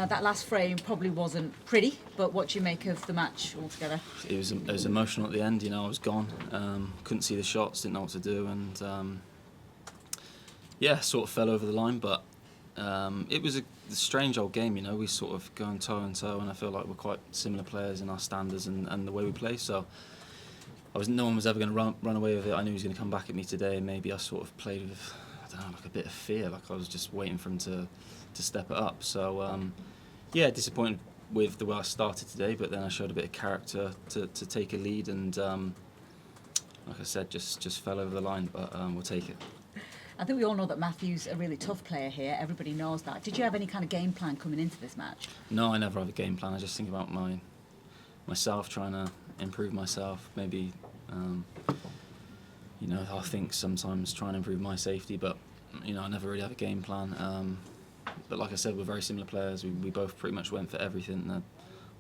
That last frame probably wasn't pretty, but what do you make of the match altogether? It was emotional at the end. I was gone. Couldn't see the shots, didn't know what to do, and sort of fell over the line. But it was a strange old game. We sort of going toe and toe, and I feel like we're quite similar players in our standards and the way we play. So no one was ever going to run away with it. I knew he was going to come back at me today, and maybe I sort of played with, I don't know, like a bit of fear, like I was just waiting for him to step it up. So disappointed with the way I started today, but then I showed a bit of character to take a lead, and like I said, just fell over the line, but we'll take it. I think we all know that Matthew's a really tough player here. Everybody knows that. Did you have any kind of game plan coming into this match? No, I never have a game plan. I just think about myself, trying to improve myself. Maybe, I think sometimes trying to improve my safety, but I never really have a game plan. But like I said, we're very similar players. We both pretty much went for everything. I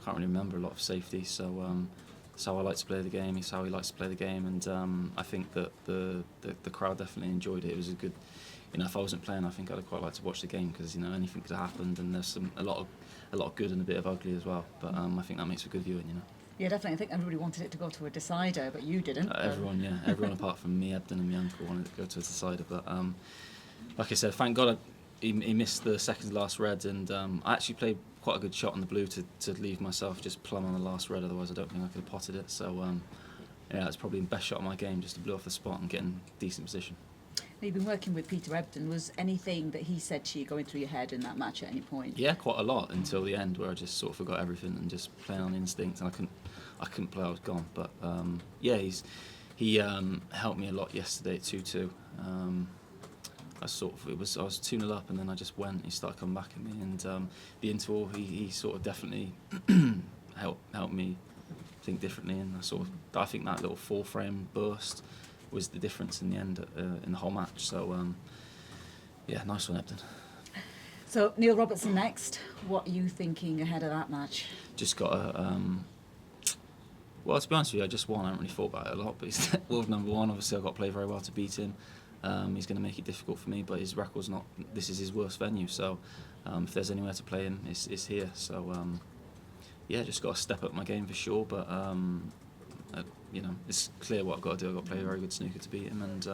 can't really remember a lot of safety, so it's how I like to play the game. It's how he likes to play the game, and I think that the crowd definitely enjoyed it. It was a good. If I wasn't playing, I think I'd quite like to watch the game, because anything could have happened, and there's a lot of good and a bit of ugly as well. But I think that makes for good viewing. Yeah, definitely. I think everybody wanted it to go to a decider, but you didn't. Everyone apart from me, Ebdon, and my uncle wanted it to go to a decider. But like I said, thank God he missed the second to last red, and I actually played quite a good shot on the blue to leave myself just plumb on the last red. Otherwise, I don't think I could have potted it. So it's probably the best shot of my game, just to blow off the spot and get in decent position. You've been working with Peter Ebdon. Was anything that he said to you going through your head in that match at any point? Yeah, quite a lot, until the end, where I just sort of forgot everything and just playing on instinct, and I couldn't play. I was gone. But he helped me a lot yesterday at 2-2. I was 2-0 up, and then I just went. He started coming back at me, and the interval, he sort of definitely helped me think differently, and I think that little 4-frame burst was the difference in the end in the whole match. So nice one, Ebdon. So Neil Robertson next. What are you thinking ahead of that match? Just got a. Well, to be honest with you, I just won. I haven't really thought about it a lot, but he's world number one. Obviously, I've got to play very well to beat him. He's going to make it difficult for me, but his record's not. This is his worst venue, so if there's anywhere to play him, it's here. So just got to step up my game for sure. But it's clear what I've got to do. I've got to play a very good snooker to beat him, and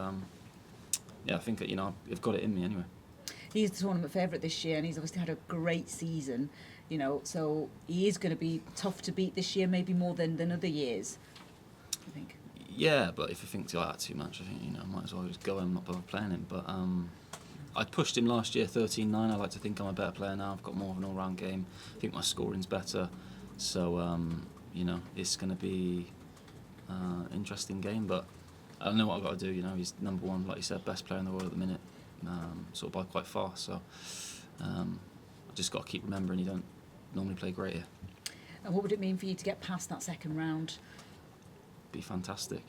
I think that I've got it in me anyway. He's the tournament favourite this year, and he's obviously had a great season. So he is going to be tough to beat this year, maybe more than other years, I think. Yeah, but if you think like that too much, I think I might as well just go and not bother playing him. But I pushed him last year 13-9. I like to think I'm a better player now. I've got more of an all-round game. I think my scoring's better. So it's going to be interesting game. But I don't know what I've got to do. He's number one, like you said, best player in the world at the minute, sort of by quite far. So I just got to keep remembering you don't normally play great here. And what would it mean for you to get past that second round? Be fantastic,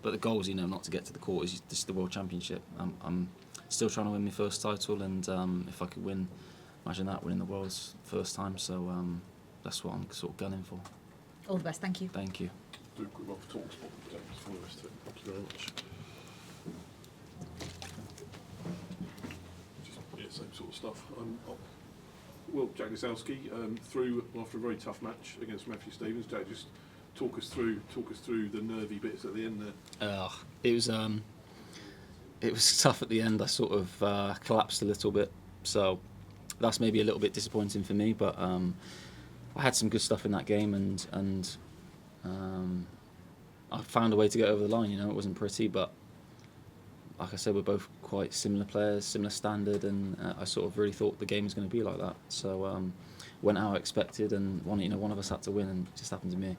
but the goal is, not to get to the quarters. This is the World Championship. I'm still trying to win my first title, and if I could win, imagine that, winning the world's first time. So that's what I'm sort of gunning for. All the best. Thank you. Thank you. Do a quick one for Talksport before the rest of it. Thank you very much. Same sort of stuff. Jack Lisowski through after a very tough match against Matthew Stevens. Jack, just talk us through the nervy bits at the end there. It was tough at the end. I sort of collapsed a little bit, so that's maybe a little bit disappointing for me. But I had some good stuff in that game, and I found a way to get over the line. It wasn't pretty, but like I said, we're both quite similar players, similar standard, and I sort of really thought the game was going to be like that. So went how I expected, and one of us had to win, and it just happened to me.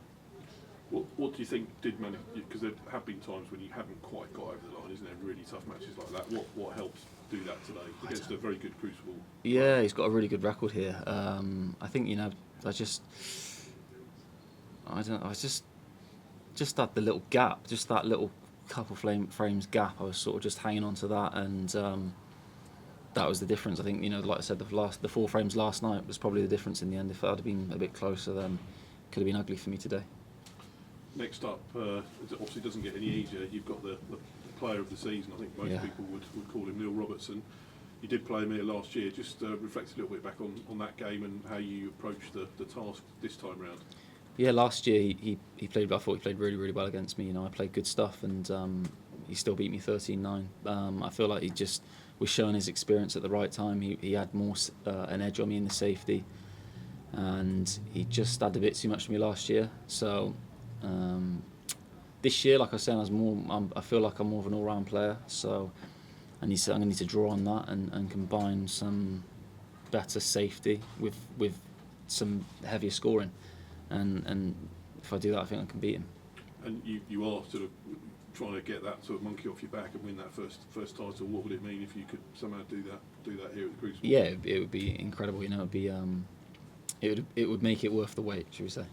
What do you think did manage? Because there have been times when you haven't quite got over the line, isn't there? Really tough matches like that. What helped do that today against a very good Crucible? Yeah, he's got a really good record here. I think I just had the little gap, just that little couple frames gap. I was sort of just hanging on to that, and that was the difference. I think like I said, the 4 frames last night was probably the difference in the end. If I'd have been a bit closer, then it could have been ugly for me today. Next up, it obviously doesn't get any easier. You've got the player of the season. I think most people would call him Neil Robertson. You did play him here last year. Just reflect a little bit back on that game and how you approached the task this time round. Yeah, last year he played. I thought he played really well against me. I played good stuff, and he still beat me 13-9. I feel like he just was showing his experience at the right time. He had more an edge on me in the safety, and he just had a bit too much for me last year. So this year, like I said, I feel like I'm more of an all-round player. So I'm going to need to draw on that and combine some better safety with some heavier scoring. And if I do that, I think I can beat him. And you are sort of trying to get that sort of monkey off your back and win that first title. What would it mean if you could somehow do that here at the Crucible? Yeah, it would be incredible. It'd be it would make it worth the wait, should we say?